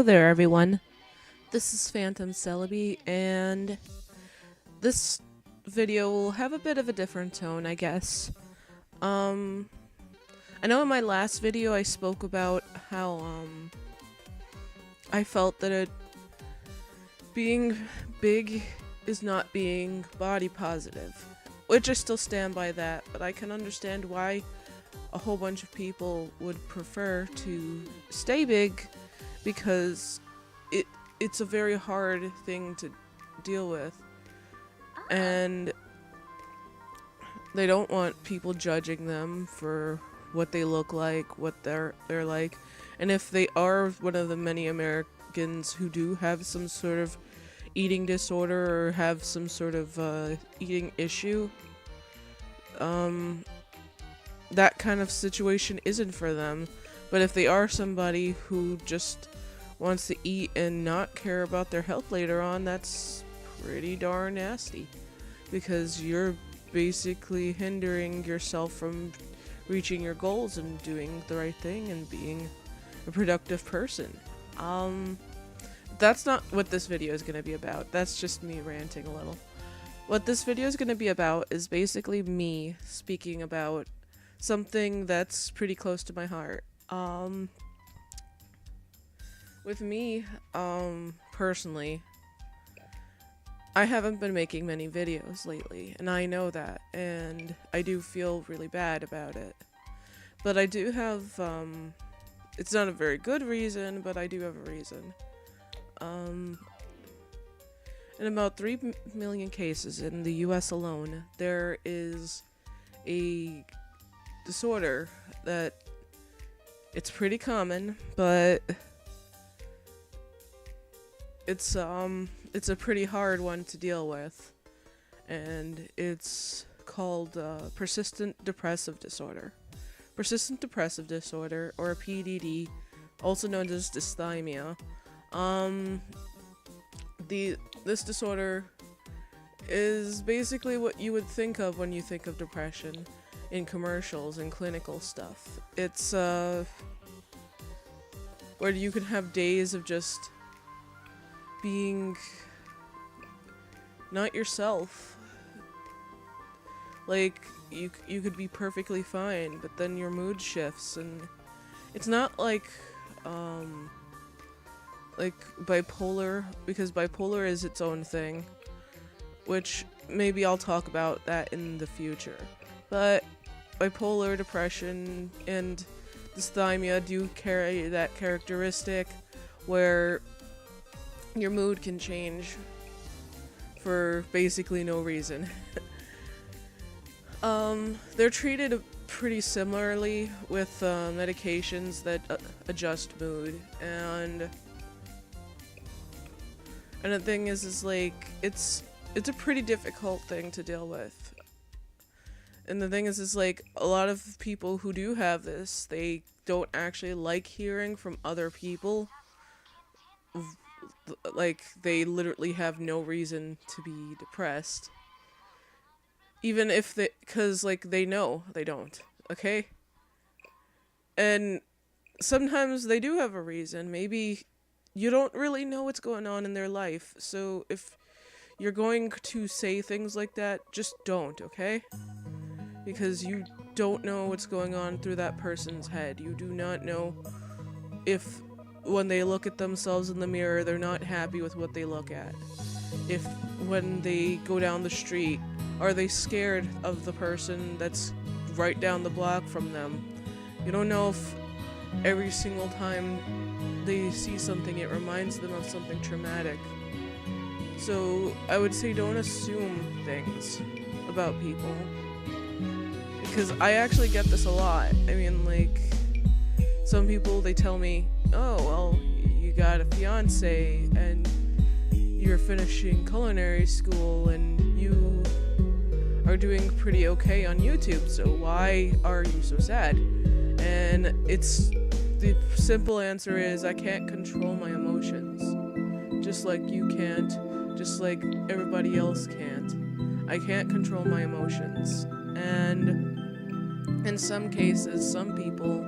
Hello there, everyone. This is Phantom Celebi, and this video will have a bit of a different tone, I guess. I know in my last video I spoke about how, I felt that being big is not being body positive, which I still stand by that, but I can understand why a whole bunch of people would prefer to stay big, because it's a very hard thing to deal with, and they don't want people judging them for what they look like, what they're like, and if they are one of the many Americans who do have some sort of eating disorder or have some sort of eating issue, that kind of situation isn't for them. But if they are somebody who just wants to eat and not care about their health later on, that's pretty darn nasty, because you're basically hindering yourself from reaching your goals and doing the right thing and being a productive person. That's not what this video is going to be about. That's just me ranting a little. What this video is going to be about is basically me speaking about something that's pretty close to my heart. With me, personally, I haven't been making many videos lately, and I know that, and I do feel really bad about it. But I do have, it's not a very good reason, but I do have a reason. In about 3 million cases in the US alone, there is a disorder that it's pretty common, but it's a pretty hard one to deal with, and it's called persistent depressive disorder. Persistent depressive disorder, or PDD, also known as dysthymia. This disorder is basically what you would think of when you think of depression in commercials and clinical stuff. It's where you can have days of just being not yourself. Like, you could be perfectly fine, but then your mood shifts, and it's not like bipolar, because bipolar is its own thing, which maybe I'll talk about that in the future. But bipolar, depression, and dysthymia do carry that characteristic where your mood can change for basically no reason. They're treated pretty similarly with medications that adjust mood, and the thing is like, it's a pretty difficult thing to deal with. And the thing is like, a lot of people who do have this, they don't actually like hearing from other people. Like, they literally have no reason to be depressed. Even if cause like, they know they don't, okay? And sometimes they do have a reason. Maybe you don't really know what's going on in their life, so if you're going to say things like that, just don't, okay? Because you don't know what's going on through that person's head. You do not know if when they look at themselves in the mirror, they're not happy with what they look at. If when they go down the street, are they scared of the person that's right down the block from them? You don't know if every single time they see something, it reminds them of something traumatic. So I would say, don't assume things about people, because I actually get this a lot. I mean, like, some people, they tell me, oh, well, you got a fiance and you're finishing culinary school and you are doing pretty okay on YouTube, so why are you so sad? And the simple answer is, I can't control my emotions. Just like you can't, just like everybody else can't. I can't control my emotions. And in some cases, some people,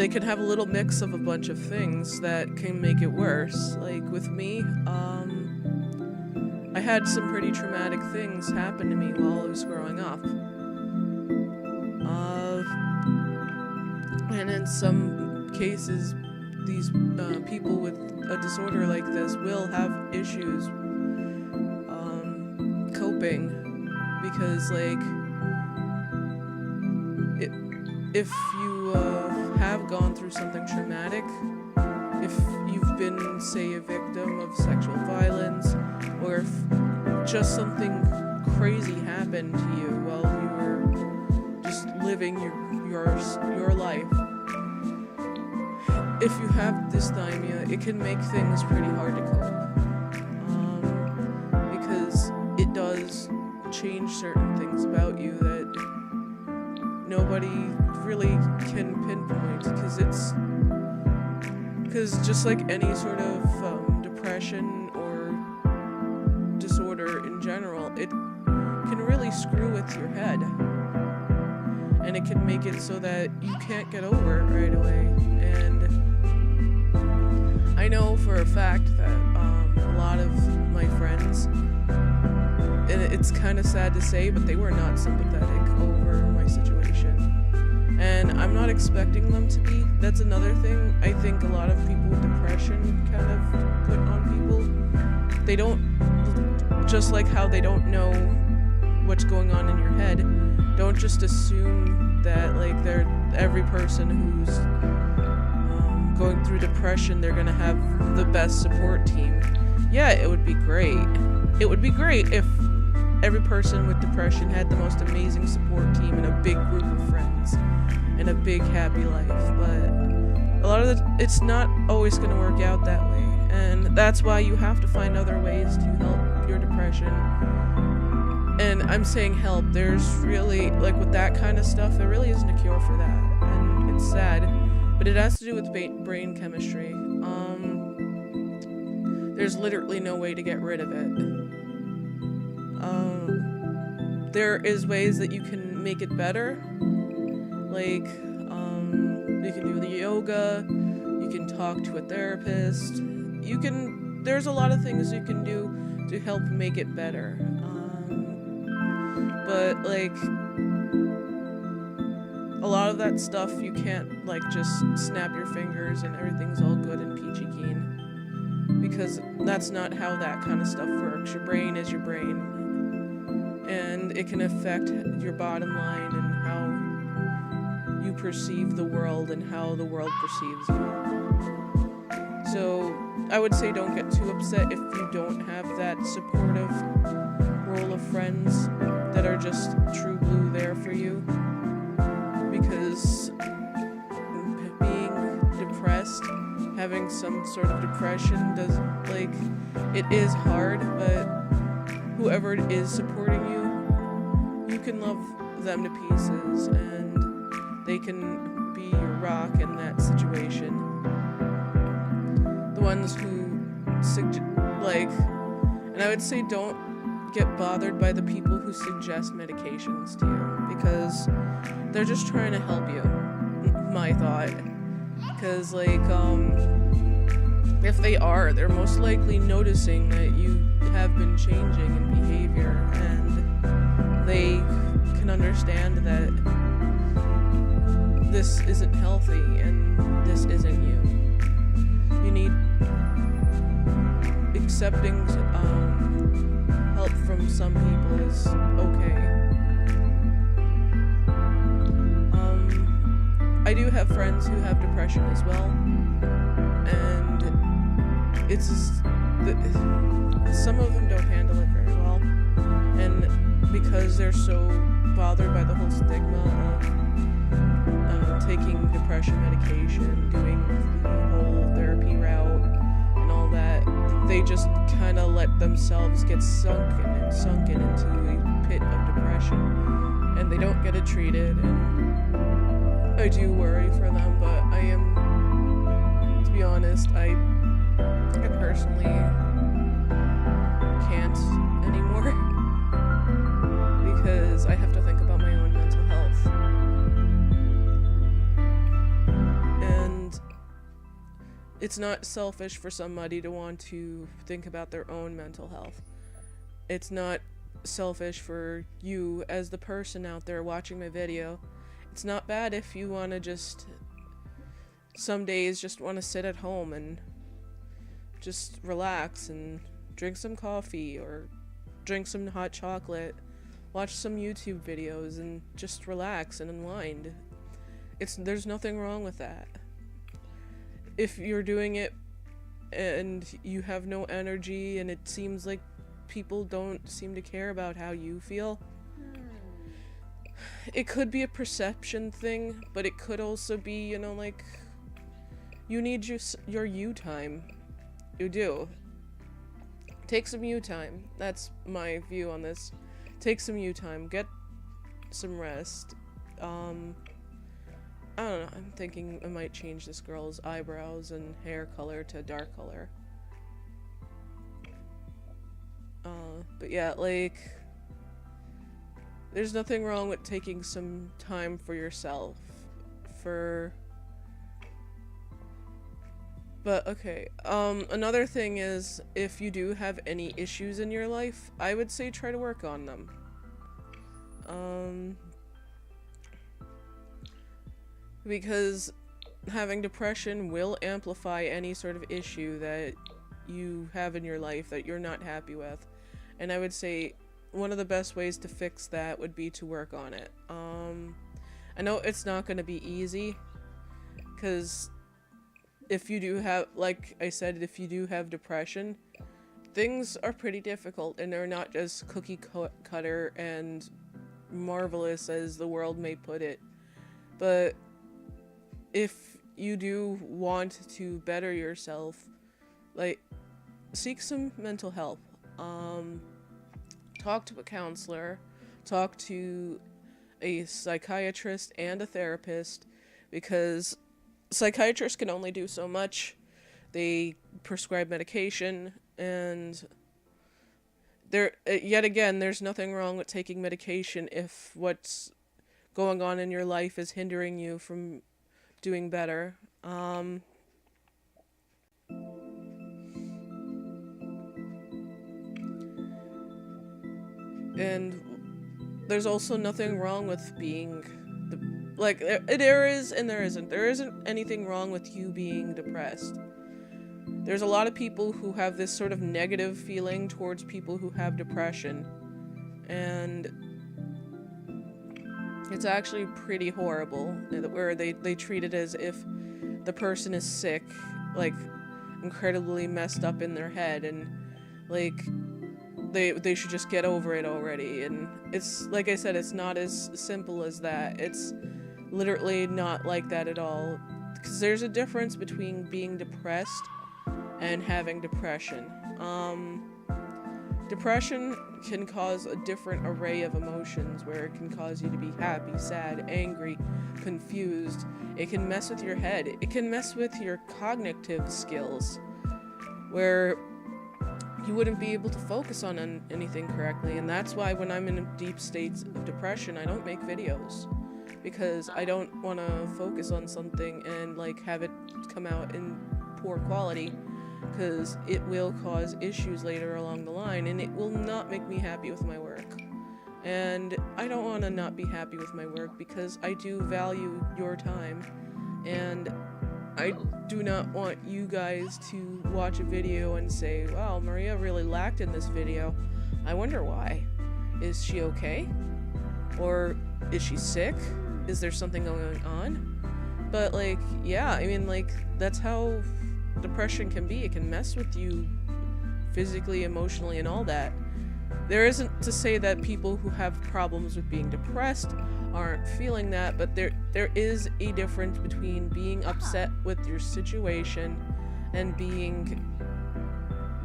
they can have a little mix of a bunch of things that can make it worse. Like with me, I had some pretty traumatic things happen to me while I was growing up. And in some cases, these people with a disorder like this will have issues coping, because like if you have gone through something traumatic, if you've been, say, a victim of sexual violence, or if just something crazy happened to you while you were just living your life, if you have dysthymia, it can make things pretty hard to cope, because it does change certain things about you that nobody really can pinpoint, because just like any sort of depression or disorder in general, it can really screw with your head, and it can make it so that you can't get over it right away. And I know for a fact that a lot of my friends, and it's kind of sad to say, but they were not sympathetic over my situation. And I'm not expecting them to be. That's another thing I think a lot of people with depression kind of put on people. They don't, just like how they don't know what's going on in your head, don't just assume that like every person who's going through depression, they're gonna have the best support team. Yeah, it would be great. It would be great if every person with depression had the most amazing support team and a big group of friends and a big happy life, but a lot of it's not always going to work out that way, and that's why you have to find other ways to help your depression. And I'm saying help, there's really, like with that kind of stuff, there really isn't a cure for that, and it's sad, but it has to do with brain chemistry. There's literally no way to get rid of it. There is ways that you can make it better, like you can do the yoga, you can talk to a therapist, there's a lot of things you can do to help make it better, but like a lot of that stuff you can't like just snap your fingers and everything's all good and peachy keen, because that's not how that kind of stuff works. Your brain is your brain, and it can affect your bottom line and how you perceive the world and how the world perceives you. So I would say don't get too upset if you don't have that supportive role of friends that are just true blue there for you, because being depressed, having some sort of depression it is hard, but whoever is supporting you, you can love them to pieces, and they can be your rock in that situation. The ones who and I would say don't get bothered by the people who suggest medications to you, because they're just trying to help you, my thought. Because if they are, they're most likely noticing that you have been changing in behavior, and they can understand that this isn't healthy and this isn't you. You need accepting help from some people is okay. I do have friends who have depression as well, and it's just some of them don't handle it very well, and because they're so bothered by the whole stigma of taking depression medication, doing the whole therapy route and all that, they just kind of let themselves get sunken into a pit of depression, and they don't get it treated. And I do worry for them, but I am, to be honest, I personally can't anymore because I have to think about my own mental health. And it's not selfish for somebody to want to think about their own mental health. It's not selfish for you as the person out there watching my video. It's not bad if you want to just, some days just want to sit at home and just relax and drink some coffee or drink some hot chocolate, watch some YouTube videos and just relax and unwind. There's nothing wrong with that. If you're doing it and you have no energy and it seems like people don't seem to care about how you feel, it could be a perception thing, but it could also be, you know, like, you need your you time. You do. Take some you time. That's my view on this. Take some you time. Get some rest. I don't know, I'm thinking I might change this girl's eyebrows and hair color to dark color. But yeah, like, there's nothing wrong with taking some time for yourself. But okay, another thing is, if you do have any issues in your life, I would say try to work on them. Because having depression will amplify any sort of issue that you have in your life that you're not happy with. And I would say one of the best ways to fix that would be to work on it. I know it's not going to be easy, because if you do have, like I said, if you do have depression, things are pretty difficult, and they're not just cookie cutter and marvelous as the world may put it. But if you do want to better yourself, like, seek some mental help. Talk to a counselor, talk to a psychiatrist and a therapist, because psychiatrists can only do so much. They prescribe medication, and yet again, there's nothing wrong with taking medication if what's going on in your life is hindering you from doing better. And there's also nothing wrong with being there is and there isn't. There isn't anything wrong with you being depressed. There's a lot of people who have this sort of negative feeling towards people who have depression, and it's actually pretty horrible, where they treat it as if the person is sick, like, incredibly messed up in their head, and, like, they should just get over it already. And it's, like I said, it's not as simple as that. It's literally not like that at all, because there's a difference between being depressed and having depression. Depression can cause a different array of emotions, where it can cause you to be happy, sad, angry, confused. It can mess with your head. It can mess with your cognitive skills, where you wouldn't be able to focus on anything correctly. And that's why when I'm in deep states of depression, I don't make videos, because I don't want to focus on something and, like, have it come out in poor quality, because it will cause issues later along the line, and it will not make me happy with my work. And I don't want to not be happy with my work, because I do value your time, and I do not want you guys to watch a video and say, wow, Maria really lacked in this video. I wonder why. Is she okay? Or is she sick? Is there something going on? But, like, yeah, I mean, like, that's how depression can be. It can mess with you physically, emotionally, and all that. There isn't to say that people who have problems with being depressed aren't feeling that, but there is a difference between being upset with your situation and being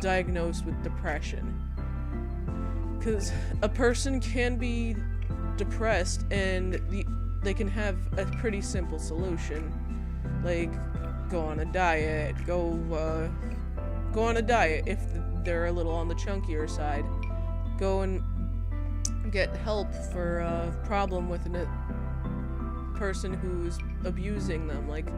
diagnosed with depression. Because a person can be depressed and they can have a pretty simple solution, like go on a diet, go on a diet if they're a little on the chunkier side, go and get help for a problem with a person who's abusing them. Like,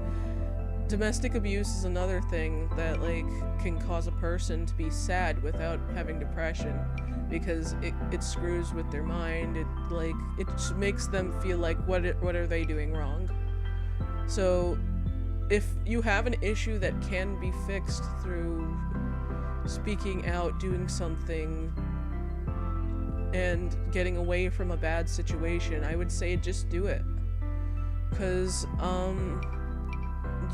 domestic abuse is another thing that, like, can cause a person to be sad without having depression, because it screws with their mind. It just makes them feel like, what are they doing wrong? So if you have an issue that can be fixed through speaking out, doing something, and getting away from a bad situation, I would say just do it. Because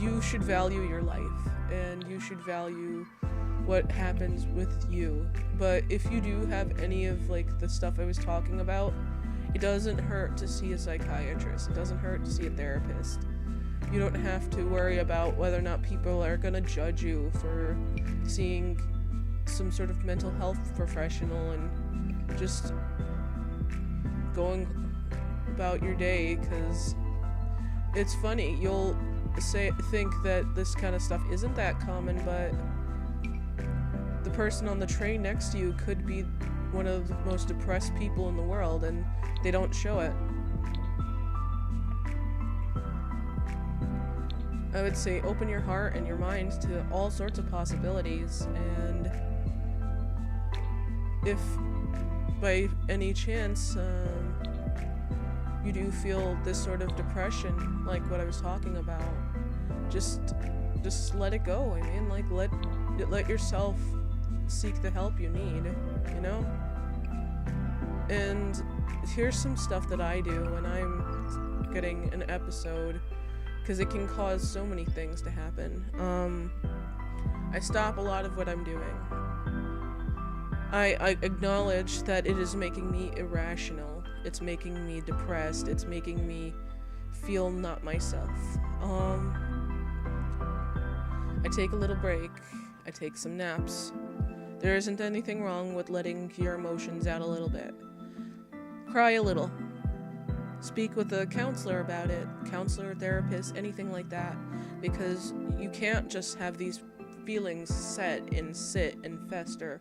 you should value your life, and you should value what happens with you. But if you do have any of, like, the stuff I was talking about, it doesn't hurt to see a psychiatrist. It doesn't hurt to see a therapist. You don't have to worry about whether or not people are gonna judge you for seeing some sort of mental health professional and just going about your day, because it's funny, you'll think that this kind of stuff isn't that common, but the person on the train next to you could be one of the most depressed people in the world, and they don't show it. I would say open your heart and your mind to all sorts of possibilities, and if by any chance you do feel this sort of depression, like what I was talking about, just let it go. I mean, like, let yourself seek the help you need, you know? And here's some stuff that I do when I'm getting an episode, because it can cause so many things to happen. I stop a lot of what I'm doing. I acknowledge that it is making me irrational. It's making me depressed. It's making me feel not myself. I take a little break. I take some naps. There isn't anything wrong with letting your emotions out a little bit. Cry a little. Speak with a counselor about it. Counselor, therapist, anything like that. Because you can't just have these feelings sit and fester.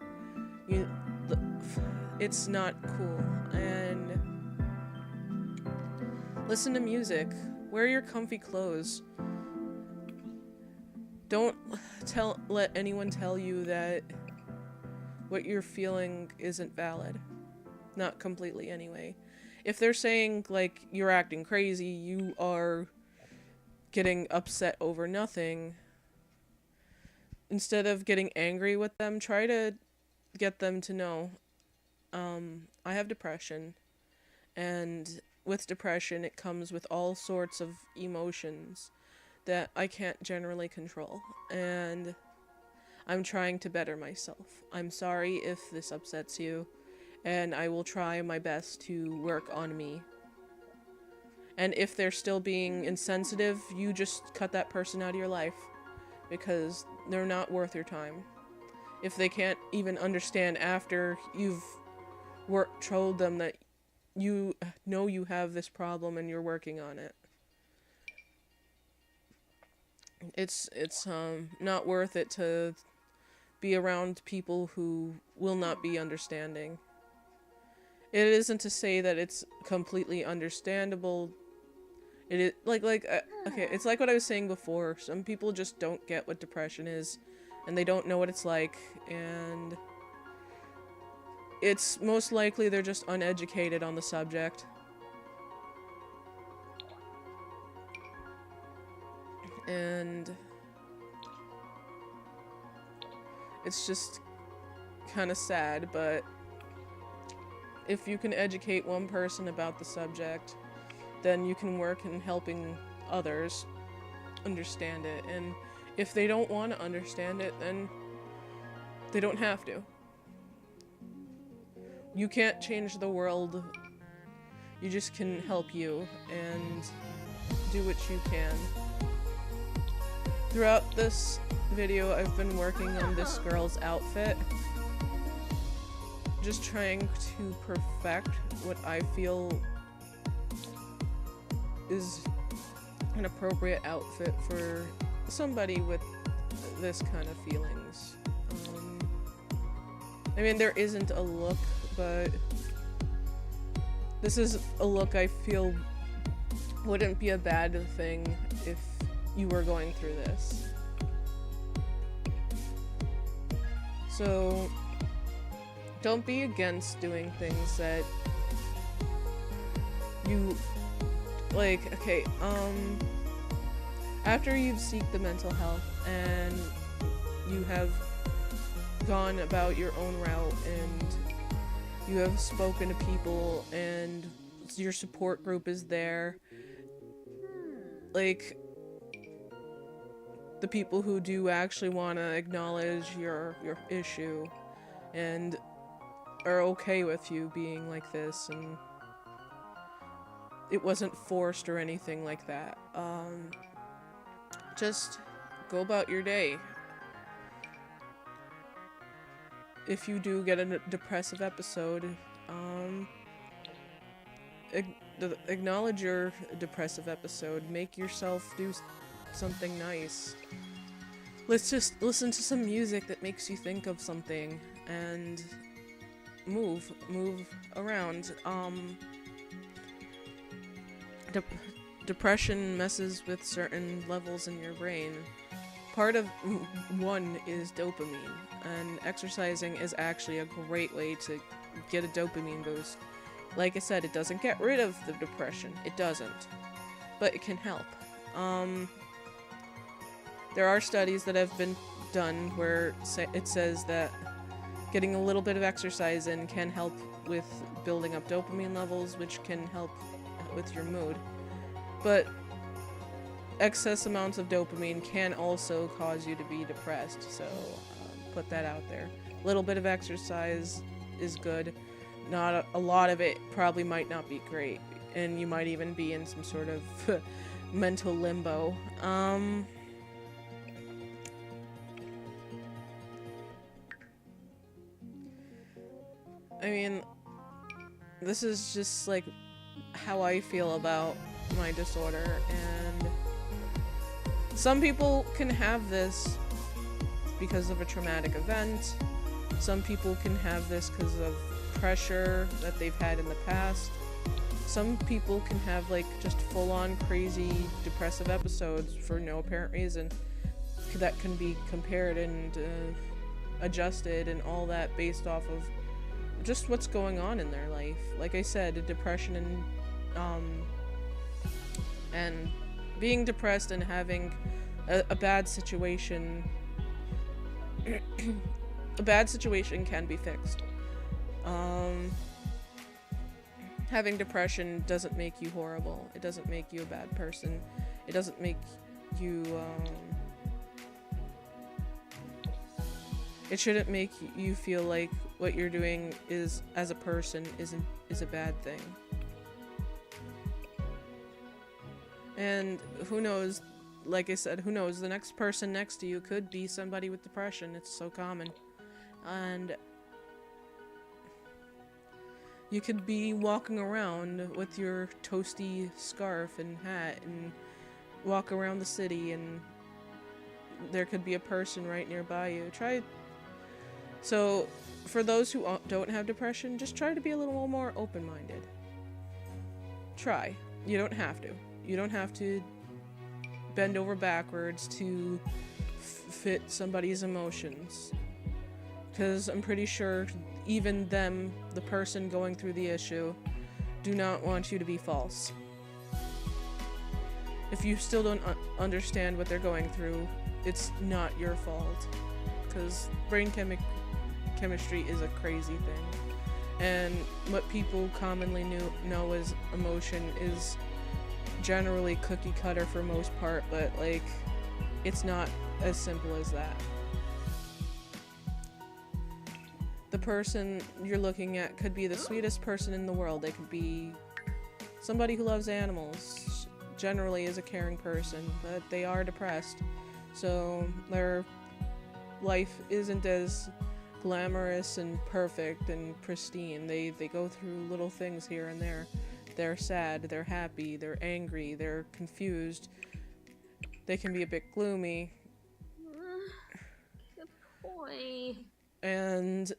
It's not cool. And listen to music. Wear your comfy clothes. Don't let anyone tell you that what you're feeling isn't valid. Not completely, anyway. If they're saying, like, you're acting crazy, you are getting upset over nothing, instead of getting angry with them, try to get them to know, I have depression, and with depression it comes with all sorts of emotions that I can't generally control, and I'm trying to better myself. I'm sorry if this upsets you, and I will try my best to work on me. And if they're still being insensitive, you just cut that person out of your life, because they're not worth your time. If they can't even understand after you've told them that you know you have this problem and you're working on it. It's not worth it to be around people who will not be understanding. It isn't to say that it's completely understandable. It is okay, it's like what I was saying before. Some people just don't get what depression is, and they don't know what it's like, and it's most likely they're just uneducated on the subject. And it's just kind of sad, but if you can educate one person about the subject, then you can work in helping others understand it. And if they don't want to understand it, then they don't have to. You can't change the world. You just can help you and do what you can. Throughout this video, I've been working on this girl's outfit. Just trying to perfect what I feel is an appropriate outfit for somebody with this kind of feelings. I mean, there isn't a look, but this is a look I feel wouldn't be a bad thing if you were going through this. So don't be against doing things that you like. Okay, after you've seeked the mental health and you have gone about your own route and you have spoken to people and your support group is there, like, the people who do actually want to acknowledge your issue and are okay with you being like this, and it wasn't forced or anything like that. Just go about your day. If you do get a depressive episode, acknowledge your depressive episode. Make yourself do something nice. Let's just listen to some music that makes you think of something and move around. Depression messes with certain levels in your brain. Part of one is dopamine, and exercising is actually a great way to get a dopamine boost. Like I said, it doesn't get rid of the depression. It doesn't. But it can help. There are studies that have been done where it says that getting a little bit of exercise in can help with building up dopamine levels, which can help with your mood. But excess amounts of dopamine can also cause you to be depressed, so put that out there. A little bit of exercise is good. Not a lot of it probably might not be great, and you might even be in some sort of mental limbo. I mean, this is just like how I feel about my disorder, and some people can have this because of a traumatic event. Some people can have this because of pressure that they've had in the past. Some people can have like just full-on crazy depressive episodes for no apparent reason that can be compared and adjusted and all that based off of just what's going on in their life. Like I said, depression and being depressed and having a bad situation a bad situation can be fixed. Having depression doesn't make you horrible. It doesn't make you a bad person. It doesn't make you it shouldn't make you feel like what you're doing is as a person is a bad thing. And who knows, like I said, who knows, the next person next to you could be somebody with depression. It's so common. And you could be walking around with your toasty scarf and hat and walk around the city, and there could be a person right nearby you. So, for those who don't have depression, just try to be a little more open-minded. Try. You don't have to. You don't have to bend over backwards to fit somebody's emotions. Because I'm pretty sure even them, the person going through the issue, do not want you to be false. If you still don't understand what they're going through, it's not your fault. Because brain chemistry is a crazy thing. And what people commonly know as emotion is generally cookie cutter for most part, but like, it's not as simple as that. The person you're looking at could be the sweetest person in the world. They could be somebody who loves animals, generally is a caring person, but they are depressed. So their life isn't as glamorous and perfect and pristine. They go through little things here and there. They're sad, they're happy, they're angry, they're confused. They can be a bit gloomy. Good boy. And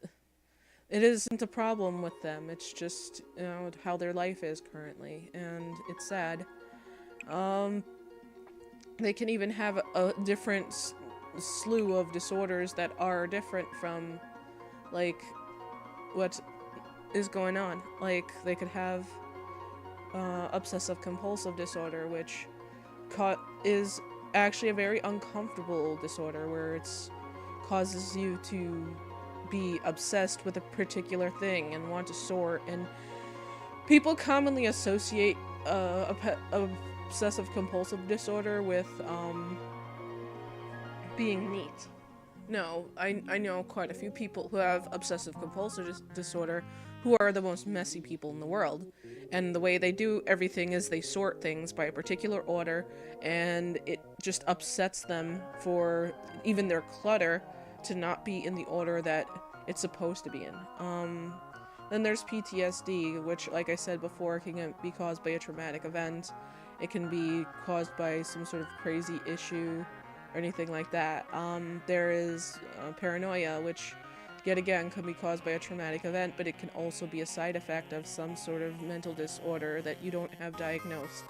it isn't a problem with them. It's just, you know, how their life is currently, and it's sad. They can even have a different slew of disorders that are different from, like, what is going on. Like, they could have obsessive compulsive disorder, which is actually a very uncomfortable disorder, where it's causes you to be obsessed with a particular thing and want to sort. And people commonly associate obsessive compulsive disorder with being neat. No, I know quite a few people who have obsessive compulsive disorder who are the most messy people in the world. And the way they do everything is they sort things by a particular order, and it just upsets them for even their clutter to not be in the order that it's supposed to be in. Then there's PTSD, which, like I said before, can be caused by a traumatic event. It can be caused by some sort of crazy issue or anything like that. There is paranoia, which, yet again, can be caused by a traumatic event, but it can also be a side effect of some sort of mental disorder that you don't have diagnosed.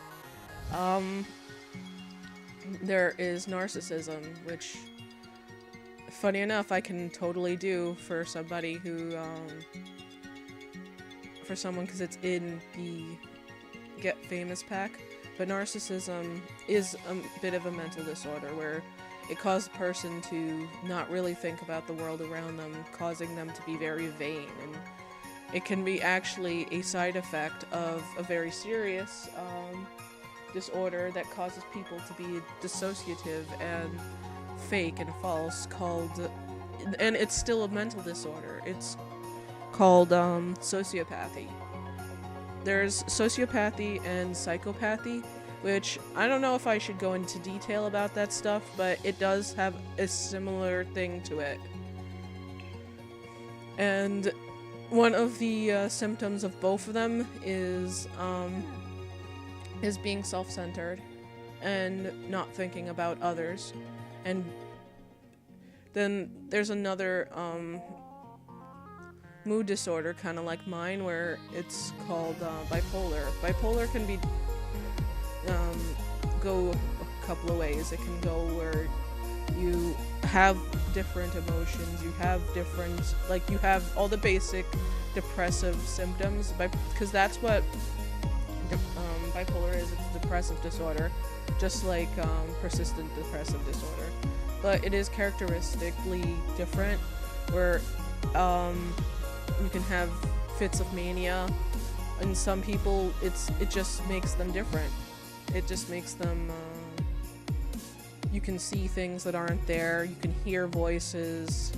There is narcissism, which, funny enough, I can totally do for somebody who, for someone, because it's in the Get Famous pack. But narcissism is a bit of a mental disorder where it causes a person to not really think about the world around them, causing them to be very vain. And it can be actually a side effect of a very serious disorder that causes people to be dissociative and fake and false, and it's still a mental disorder. It's called sociopathy. There's sociopathy and psychopathy, which I don't know if I should go into detail about that stuff, but it does have a similar thing to it. And one of the symptoms of both of them is being self-centered and not thinking about others. And then there's another mood disorder, kind of like mine, where it's called bipolar. Bipolar can be go a couple of ways. It can go where you have different emotions, you have all the basic depressive symptoms, because that's what bipolar is. It's a depressive disorder, just like persistent depressive disorder, but it is characteristically different, where you can have fits of mania, and some people it just makes them different. It just makes them you can see things that aren't there, you can hear voices,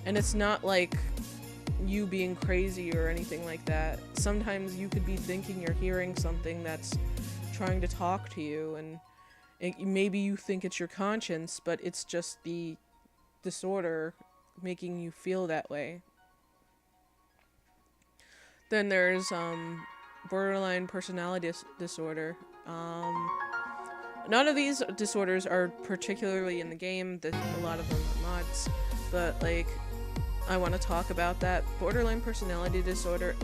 and it's not like you being crazy or anything like that. Sometimes you could be thinking you're hearing something that's trying to talk to you, and maybe you think it's your conscience, but it's just the disorder making you feel that way. Then there's borderline personality disorder. None of these disorders are particularly in the game. A lot of them are mods, but like, I want to talk about that. Borderline personality disorder,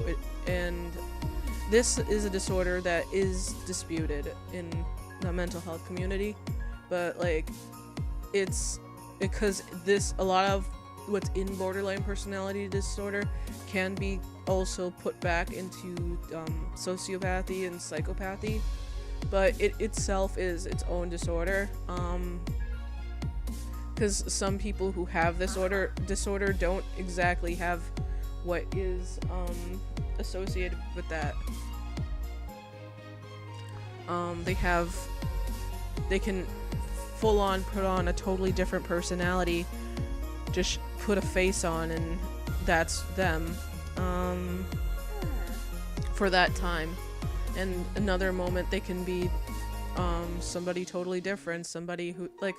and this is a disorder that is disputed in the mental health community, but like, it's because a lot of what's in borderline personality disorder can be also put back into sociopathy and psychopathy, but it itself is its own disorder, because some people who have this disorder don't exactly have what is associated with that. They can full on put on a totally different personality, just put a face on, and that's them for that time. And another moment they can be somebody totally different, somebody who, like,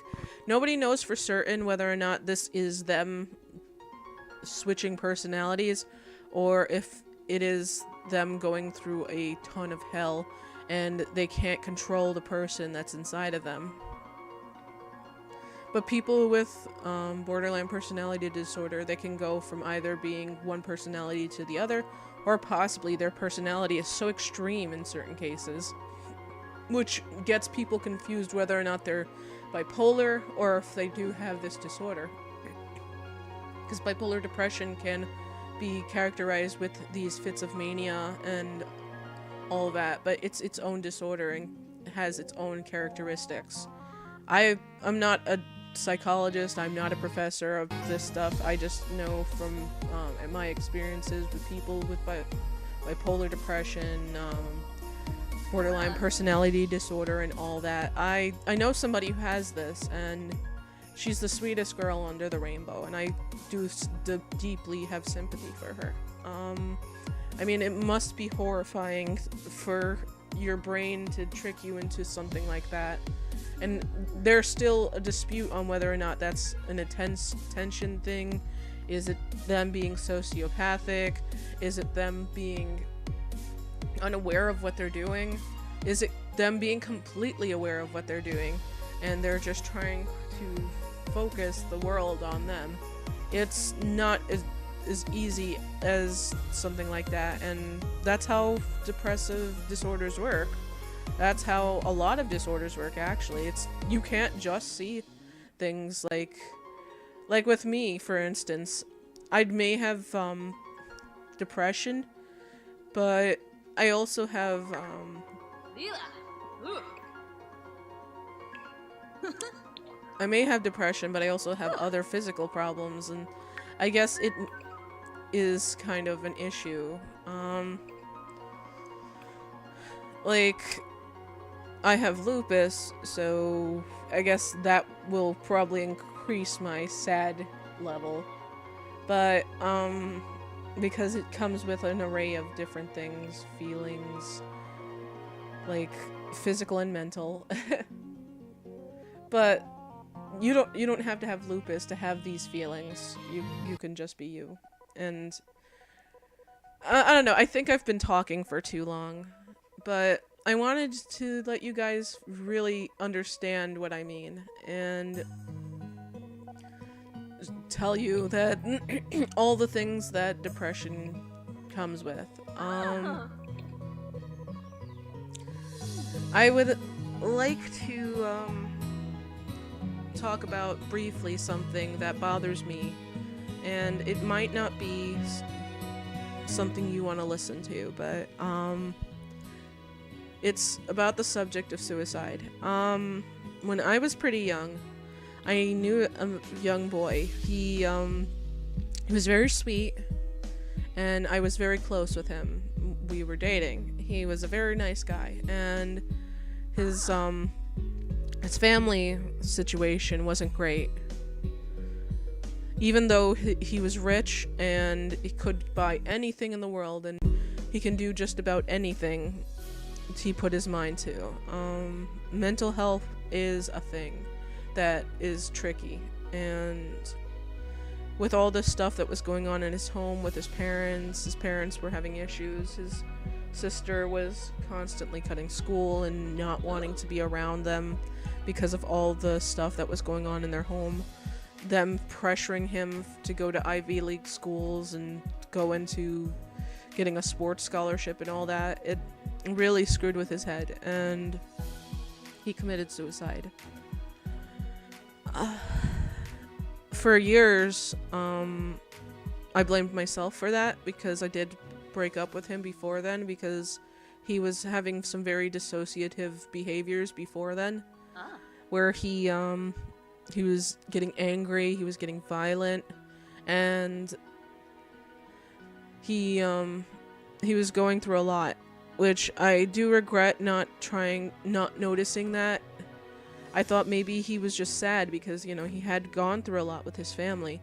nobody knows for certain whether or not this is them switching personalities, or if it is them going through a ton of hell and they can't control the person that's inside of them. But people with borderline personality disorder, they can go from either being one personality to the other, or possibly their personality is so extreme in certain cases which gets people confused whether or not they're bipolar or if they do have this disorder. Because bipolar depression can be characterized with these fits of mania and all that, but it's its own disorder and has its own characteristics. I'm not a psychologist, I'm not a professor of this stuff. I just know from my experiences with people with bipolar depression, borderline personality disorder, and all that. I know somebody who has this, and she's the sweetest girl under the rainbow, and I do deeply have sympathy for her. I mean, it must be horrifying for your brain to trick you into something like that. And there's still a dispute on whether or not that's an attention thing. Is it them being sociopathic? Is it them being unaware of what they're doing? Is it them being completely aware of what they're doing and they're just trying to focus the world on them? It's not as easy as something like that, and that's how depressive disorders work. That's how a lot of disorders work, actually. You can't just see things like with me, for instance. I may have depression, but I also have I may have depression, but I also have other physical problems, and I guess it is kind of an issue. Like, I have lupus, so I guess that will probably increase my sad level. But, because it comes with an array of different things, feelings, like physical and mental. But you don't have to have lupus to have these feelings. You can just be you. And I don't know, I think I've been talking for too long, but I wanted to let you guys really understand what I mean and tell you that all the things that depression comes with. I would like to talk about briefly something that bothers me, and it might not be something you want to listen to, but it's about the subject of suicide. When I was pretty young, I knew a young boy. He was very sweet, and I was very close with him. We were dating. He was a very nice guy, and his family situation wasn't great. Even though he was rich and he could buy anything in the world and he can do just about anything he put his mind to. Mental health is a thing that is tricky, and with all this stuff that was going on in his home with his parents were having issues. His sister was constantly cutting school and not wanting to be around them because of all the stuff that was going on in their home. Them pressuring him to go to Ivy League schools and go into getting a sports scholarship and all that. It really screwed with his head, and he committed suicide. For years, I blamed myself for that, because I did break up with him before then, because he was having some very dissociative behaviors before then, where he was getting angry, he was getting violent, and he was going through a lot, which I do regret not noticing that. I thought maybe he was just sad because, he had gone through a lot with his family.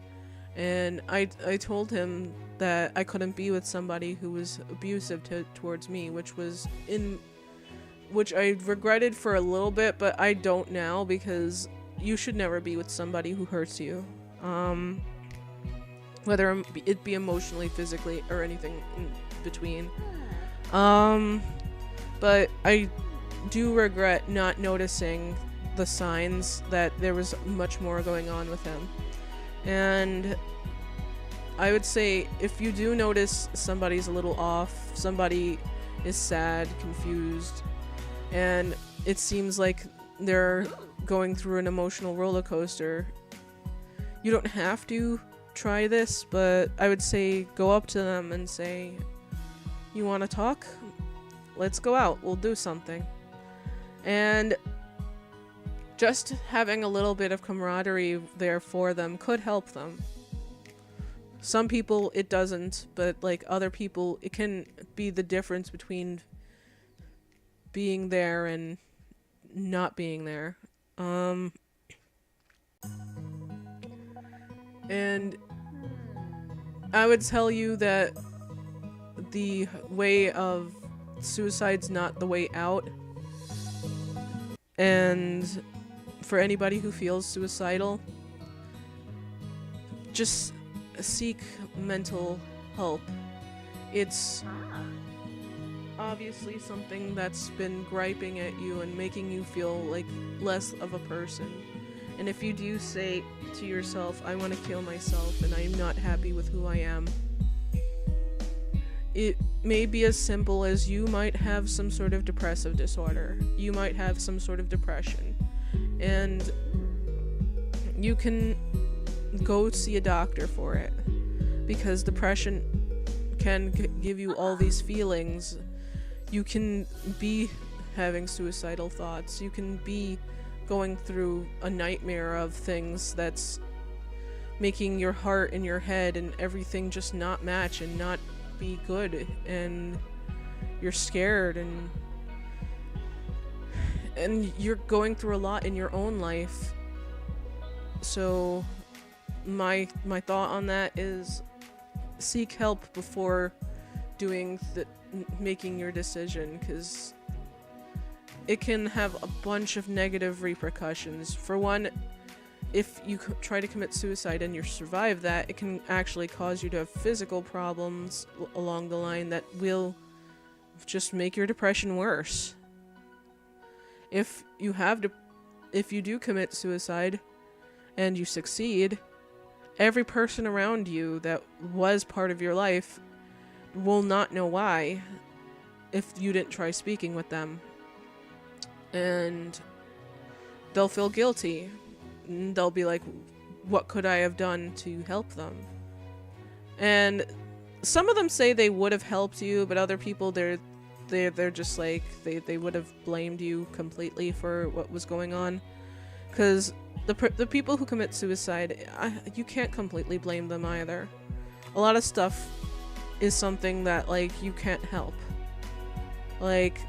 And I told him that I couldn't be with somebody who was abusive towards me, which I regretted for a little bit, but I don't now, because you should never be with somebody who hurts you. Whether it be emotionally, physically, or anything in between. But I do regret not noticing the signs that there was much more going on with him. And I would say, if you do notice somebody's a little off, somebody is sad, confused, and it seems like they're going through an emotional roller coaster. You don't have to try this, but I would say go up to them and say, "You want to talk? Let's go out. We'll do something." And just having a little bit of camaraderie there for them could help them. Some people it doesn't, but like other people, it can be the difference between being there and not being there. And I would tell you that the way of suicide's not the way out. And for anybody who feels suicidal, just seek mental help. It's obviously something that's been griping at you and making you feel like less of a person. And if you do say to yourself, "I want to kill myself and I'm not happy with who I am," it may be as simple as you might have some sort of depressive disorder. You might have some sort of depression. And you can go see a doctor for it. Because depression can give you all these feelings. You can be having suicidal thoughts. You can be going through a nightmare of things that's making your heart and your head and everything just not match and not be good, and you're scared and you're going through a lot in your own life. So my thought on that is seek help before making your decision, because it can have a bunch of negative repercussions. For one, if you try to commit suicide and you survive that, it can actually cause you to have physical problems along the line that will just make your depression worse. If you do commit suicide and you succeed, every person around you that was part of your life will not know why if you didn't try speaking with them. And they'll feel guilty. And they'll be like, "What could I have done to help them?" And some of them say they would have helped you, but other people, they're just like, they would have blamed you completely for what was going on. Because the people who commit suicide, you can't completely blame them either. A lot of stuff is something that, like, you can't help. Like,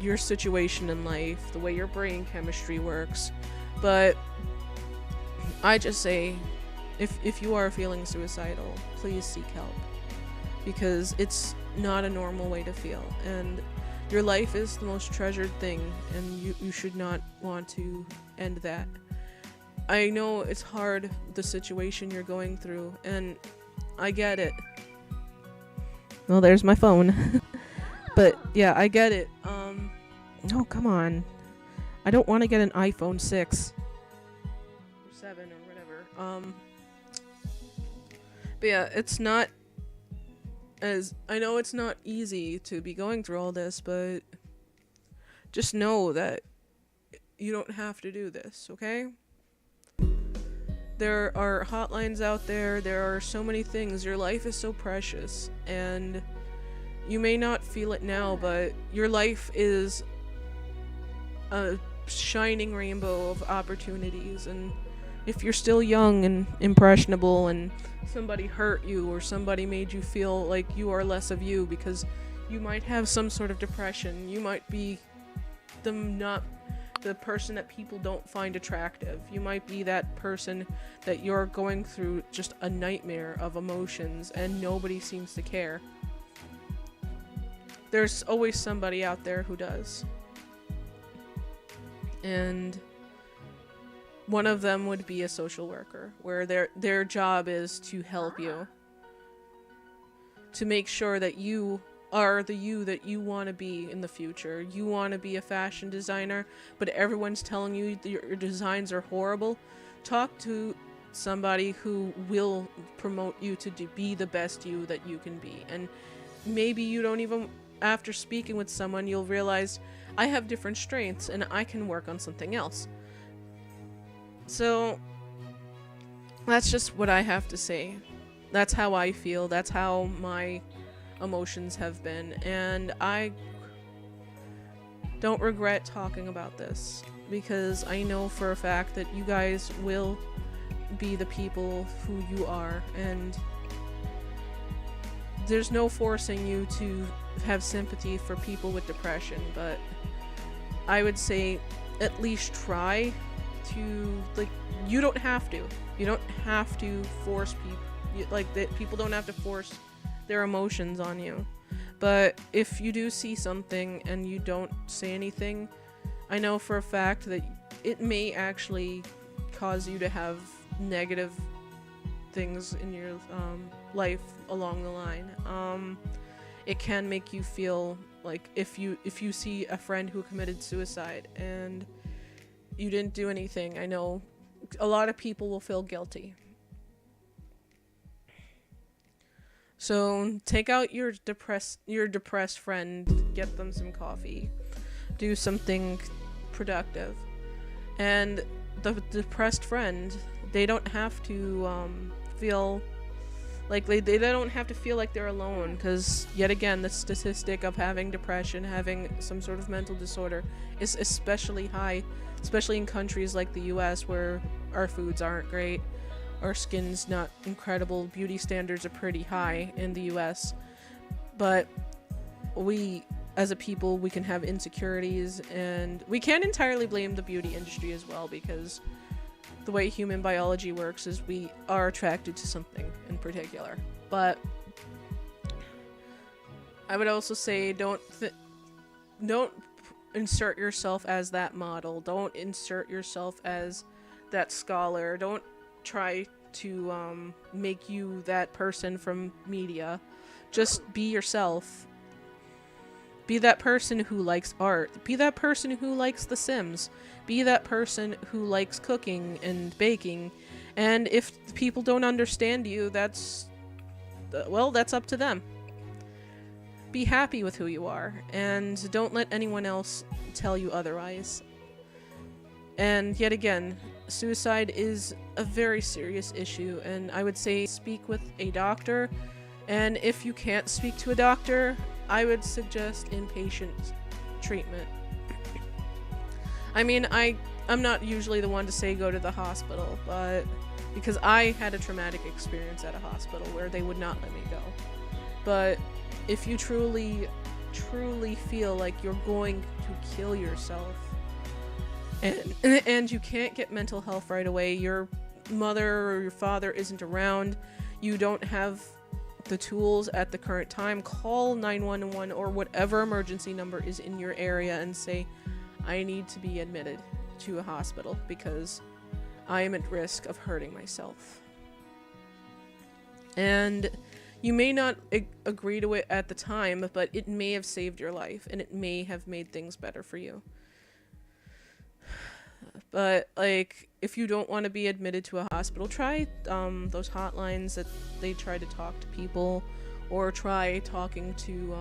your situation in life, the way your brain chemistry works. But I just say, if you are feeling suicidal, please seek help. Because it's not a normal way to feel. And your life is the most treasured thing, and you should not want to end that. I know it's hard, the situation you're going through, and I get it. Well, there's my phone. But yeah, I get it. Oh, come on. I don't want to get an iPhone 6. Or 7 or whatever. But yeah, it's not I know it's not easy to be going through all this, but just know that you don't have to do this, okay? There are hotlines out there. There are so many things. Your life is so precious, and you may not feel it now, but your life is a shining rainbow of opportunities. And if you're still young and impressionable and somebody hurt you or somebody made you feel like you are less of you because you might have some sort of depression, you might be the person that people don't find attractive, you might be that person that you're going through just a nightmare of emotions and nobody seems to care. There's always somebody out there who does. And one of them would be a social worker, where their job is to help you, to make sure that you are the you that you want to be in the future. You want to be a fashion designer, but everyone's telling you your designs are horrible. Talk to somebody who will promote you to be the best you that you can be. And maybe you don't even after speaking with someone, you'll realize I have different strengths and I can work on something else. So that's just what I have to say. That's how I feel. That's how my emotions have been. And I don't regret talking about this, because I know for a fact that you guys will be the people who you are, and there's no forcing you to have sympathy for people with depression, but I would say at least try to, like, you don't have to force people, like, that people don't have to force their emotions on you. But if you do see something and you don't say anything, I know for a fact that it may actually cause you to have negative things in your life along the line. It can make you feel like if you see a friend who committed suicide and you didn't do anything, I know a lot of people will feel guilty. So take out your depressed friend, get them some coffee, do something productive. And the depressed friend, they don't have to feel like they don't have to feel like they're alone, because yet again, the statistic of having depression, having some sort of mental disorder, is especially high, especially in countries like the US, where our foods aren't great, our skin's not incredible, beauty standards are pretty high in the US, but we as a people, we can have insecurities, and we can't entirely blame the beauty industry as well, because the way human biology works is we are attracted to something in particular. But I would also say don't insert yourself as that model. Don't insert yourself as that scholar. Don't try to make you that person from media. Just be yourself. Be that person who likes art. Be that person who likes The Sims. Be that person who likes cooking and baking. And if people don't understand you, that's up to them. Be happy with who you are, and don't let anyone else tell you otherwise. And yet again, suicide is a very serious issue, and I would say speak with a doctor. And if you can't speak to a doctor, I would suggest inpatient treatment. I mean, I'm not usually the one to say go to the hospital, but because I had a traumatic experience at a hospital where they would not let me go. But if you truly feel like you're going to kill yourself, and you can't get mental health right away, your mother or your father isn't around, you don't have the tools at the current time, call 911 or whatever emergency number is in your area and say, I need to be admitted to a hospital because I am at risk of hurting myself. And you may not agree to it at the time, but it may have saved your life, and it may have made things better for you. But, like, if you don't want to be admitted to a hospital, try those hotlines that they try to talk to people, or try talking to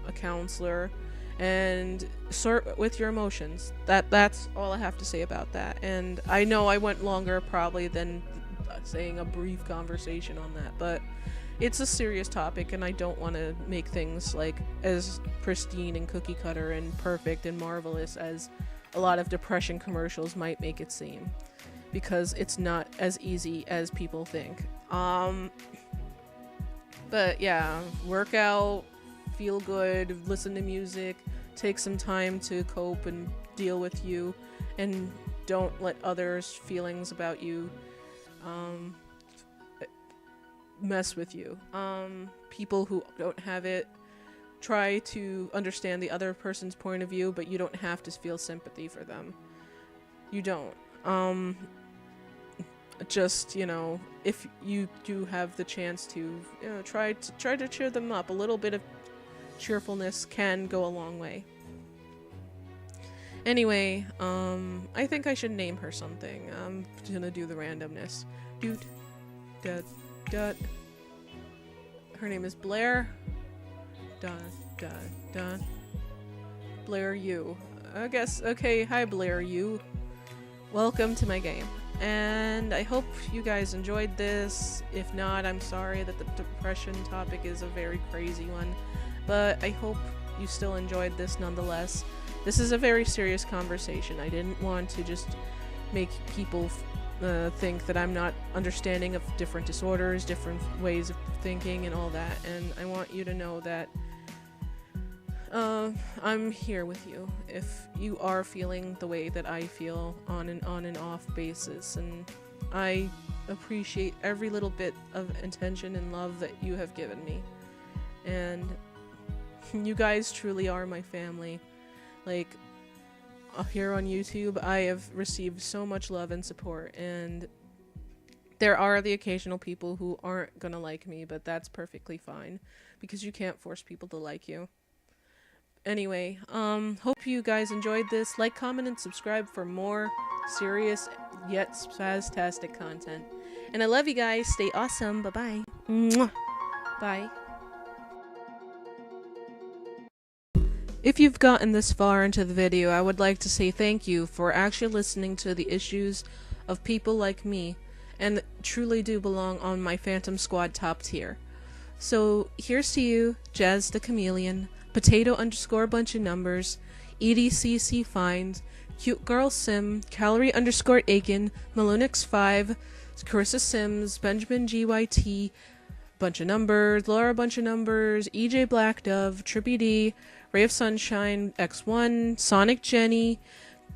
a counselor, and sort with your emotions. That's all I have to say about that. And I know I went longer probably than saying a brief conversation on that, but it's a serious topic, and I don't want to make things like as pristine and cookie cutter and perfect and marvelous as a lot of depression commercials might make it seem, because it's not as easy as people think. But yeah, work out, feel good, listen to music, take some time to cope and deal with you, and don't let others' feelings about you mess with you. People who don't have it, try to understand the other person's point of view, but you don't have to feel sympathy for them. You don't. Just, if you do have the chance to, try to cheer them up. A little bit of cheerfulness can go a long way. Anyway, I think I should name her something. I'm gonna do the randomness. Her name is Blair. dun. Blair you. I guess, okay, hi Blair you. Welcome to my game. And I hope you guys enjoyed this. If not, I'm sorry that the depression topic is a very crazy one. But I hope you still enjoyed this nonetheless. This is a very serious conversation. I didn't want to just make people think that I'm not understanding of different disorders, different ways of thinking and all that. And I want you to know that I'm here with you if you are feeling the way that I feel on and off basis, and I appreciate every little bit of attention and love that you have given me, and you guys truly are my family. Like, here on YouTube, I have received so much love and support, and there are the occasional people who aren't gonna like me, but that's perfectly fine, because you can't force people to like you. Anyway, hope you guys enjoyed this. Like, comment, and subscribe for more serious yet spastastic content. And I love you guys. Stay awesome. Bye-bye. Mwah. Bye. If you've gotten this far into the video, I would like to say thank you for actually listening to the issues of people like me, and truly do belong on my Phantom Squad top tier. So, here's to you, Jazz the Chameleon, Potato_bunch of numbers, EDCC Finds, Cute Girl Sim, Calorie_Aiken, Malunix5, Carissa Sims, Benjamin GYT, bunch of numbers, Laura bunch of numbers, EJ Black Dove, Trippy D, Ray of Sunshine, X1, Sonic Jenny,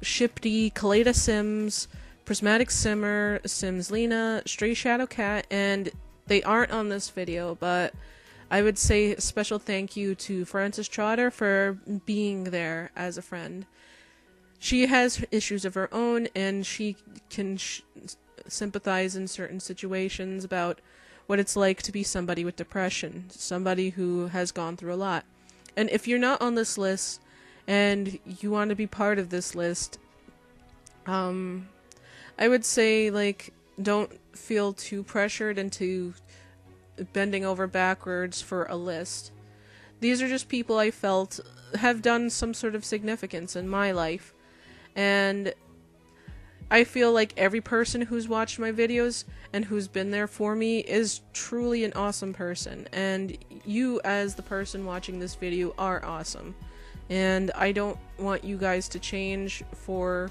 Shipdy, Kaleda Sims, Prismatic Simmer, Sims Lena, Stray Shadow Cat, and they aren't on this video, but I would say a special thank you to Frances Trotter for being there as a friend. She has issues of her own, and she can sympathize in certain situations about what it's like to be somebody with depression, somebody who has gone through a lot. And if you're not on this list, and you want to be part of this list, I would say, like, don't feel too pressured into bending over backwards for a list. These are just people I felt have done some sort of significance in my life, and I feel like every person who's watched my videos and who's been there for me is truly an awesome person, and you as the person watching this video are awesome, and I don't want you guys to change for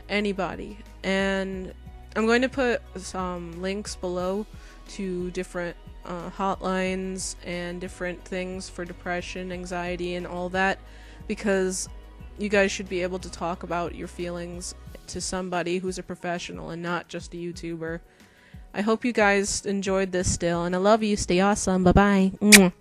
anybody. And I'm going to put some links below to different hotlines and different things for depression, anxiety, and all that, because you guys should be able to talk about your feelings to somebody who's a professional and not just a YouTuber. I hope you guys enjoyed this still, and I love you. Stay awesome. Bye-bye.